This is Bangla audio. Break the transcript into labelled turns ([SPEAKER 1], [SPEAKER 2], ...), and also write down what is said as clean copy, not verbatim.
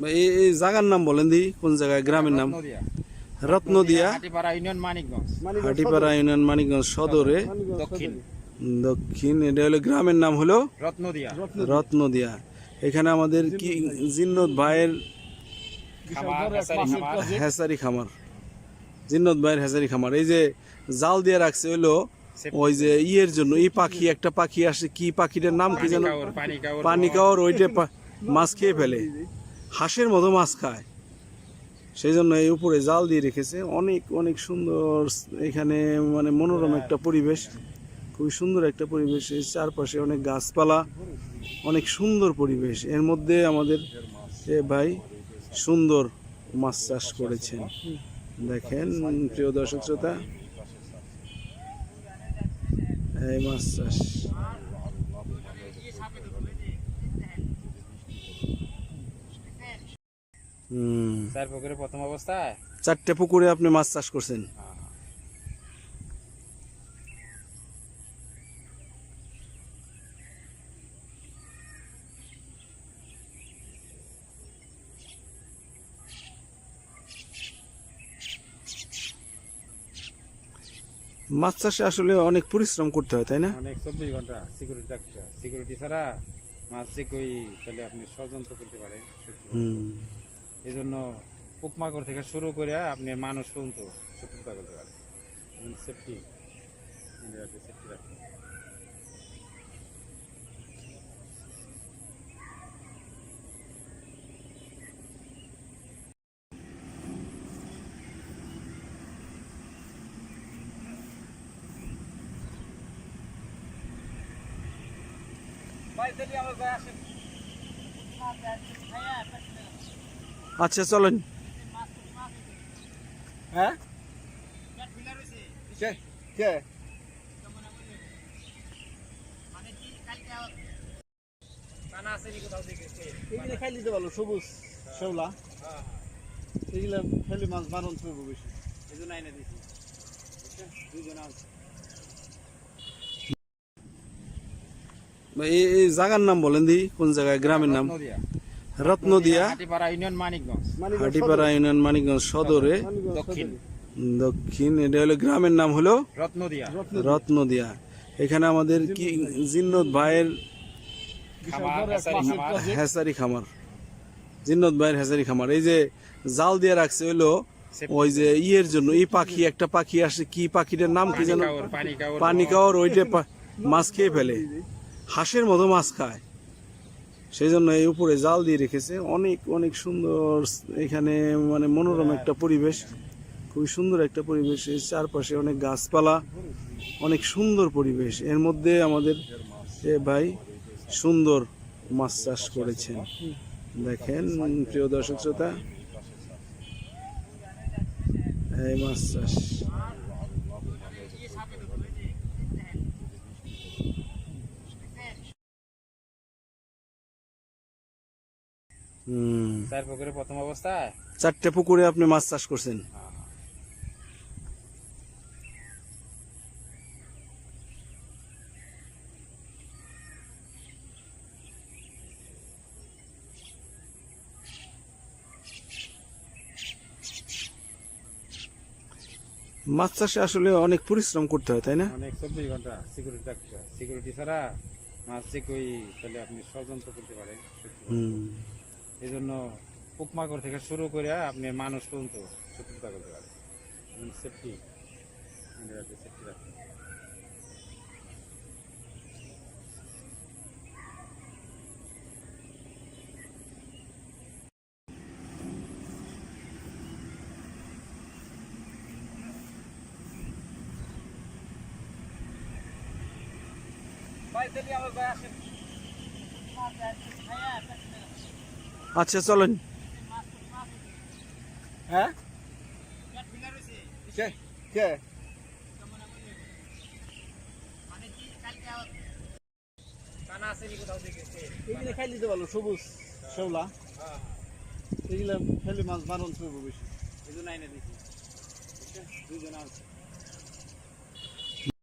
[SPEAKER 1] এই জায়গার নাম বলেন দি, কোন জায়গায়, গ্রামের নাম? রত্নদিয়া,
[SPEAKER 2] হাটিপাড়া ইউনিয়ন মানিকগঞ্জ।
[SPEAKER 1] হাটিপাড়া ইউনিয়ন মানিকগঞ্জ সদরে
[SPEAKER 2] দক্ষিণ
[SPEAKER 1] দক্ষিণ। এটা হলো গ্রামের নাম হলো
[SPEAKER 2] রত্নদিয়া।
[SPEAKER 1] রত্নদিয়া। এখানে আমাদের কি জিন্নত ভাইয়ের হ্যাচারি খামার, জিন্নত ভাইয়ের হ্যাচারি খামার। এই যে জাল দিয়ে রাখছে হইলো ওই যে ইয়ের জন্য, এই পাখি, একটা পাখি আসে, কি পাখিটার নাম কি যেন, পানি কাওয়ার, ওইটা মাছ খেয়ে ফেলে, হাঁসের মতো মাছ খায়, সেই জন্য এই উপরে জাল দিয়ে রেখেছে। অনেক অনেক সুন্দর এখানে, মানে মনোরম একটা পরিবেশ, খুবই সুন্দর একটা পরিবেশ। এই চারপাশে অনেক গাছপালা, অনেক সুন্দর পরিবেশ। এর মধ্যে আমাদের এ ভাই সুন্দর মাছ চাষ করেছেন। দেখেন প্রিয় দর্শক শ্রোতা, এই মাছ চাষ।
[SPEAKER 2] চার পুকুরে প্রথম অবস্থায়
[SPEAKER 1] 4টে পুকুরে আপনি মাছ চাষ করছেন। মাছ চাষে আসলে অনেক পরিশ্রম করতে হয়, তাই না?
[SPEAKER 2] অনেক 24 ঘন্টা সিকিউরিটি রাখতে হয়। সিকিউরিটি ছাড়া মাছ যে কই তাহলে আপনি ষড়যন্ত্র করতে পারেন। এই জন্য পোকমাকড় থেকে শুরু করে আপনি মানুষ পর্যন্ত শত্রুতা করতে পারেন। সেফটি সেফটি রাখতে হয়।
[SPEAKER 1] আচ্ছা চলেন।
[SPEAKER 2] হ্যাঁ কে খাইলে দিতে পারলো সবুজ শেওলা, এগুলা খাইলে মাছ বারণ করবো বেশি, এই জন্য আইনে দিচ্ছি। দুজন আছে।
[SPEAKER 1] এই জায়গার নাম বলেন দি, কোন জায়গায়, গ্রামের নাম? রত্নদিয়া,
[SPEAKER 2] হাটিপাড়া ইউনিয়ন মানিকগঞ্জ।
[SPEAKER 1] হাটিপাড়া ইউনিয়ন মানিকগঞ্জ সদরে
[SPEAKER 2] দক্ষিণ
[SPEAKER 1] দক্ষিণ। এটা হলো গ্রামের নাম হলো
[SPEAKER 2] রত্নদিয়া।
[SPEAKER 1] রত্নদিয়া। এখানে আমাদের কি জিন্নত ভাইয়ের হ্যাচারি খামার, জিন্নত ভাইয়ের হ্যাচারি খামার। এই যে জাল দিয়ে রাখছে হইলো ওই যে ইয়ের জন্য, এই পাখি, একটা পাখি আসে, কি পাখিটার নাম কি যেন, পানি কাওয়ার, ওইটা মাছ খেয়ে ফেলে, হাঁসের মতো মাছ খায়, সেই জন্য এই উপরে জাল দিয়ে রেখেছে। অনেক অনেক সুন্দর এখানে, মানে মনোরম একটা পরিবেশ, খুবই সুন্দর একটা পরিবেশ। এই চারপাশে অনেক গাছপালা, অনেক সুন্দর পরিবেশ। এর মধ্যে আমাদের এ ভাই সুন্দর মাছ চাষ করেছেন। দেখেন প্রিয় দর্শক শ্রোতা, এই মাছ চাষ।
[SPEAKER 2] চার পুকুরে প্রথম অবস্থায়
[SPEAKER 1] 4টে পুকুরে আপনি মাছ চাষ করছেন। মাছ চাষে আসলে অনেক পরিশ্রম করতে হয়, তাই না?
[SPEAKER 2] অনেক 24 ঘন্টা সিকিউরিটি রাখতে হয়। সিকিউরিটি ছাড়া মাছ যে কই তাহলে আপনি ষড়যন্ত্র করতে পারেন। এই জন্য পোকমাকড় থেকে শুরু করে আপনি মানুষ পর্যন্ত শত্রুতা করতে পারেন। সেফটি সেফটি রাখতে হয়।
[SPEAKER 1] আচ্ছা চলেন।
[SPEAKER 2] হ্যাঁ কে খাইলে দিতে পারলো সবুজ শেওলা, এগুলা খাইলে মাছ বারণ করবো বেশি, এই জন্য আইনে দিচ্ছি। দুজন আছে।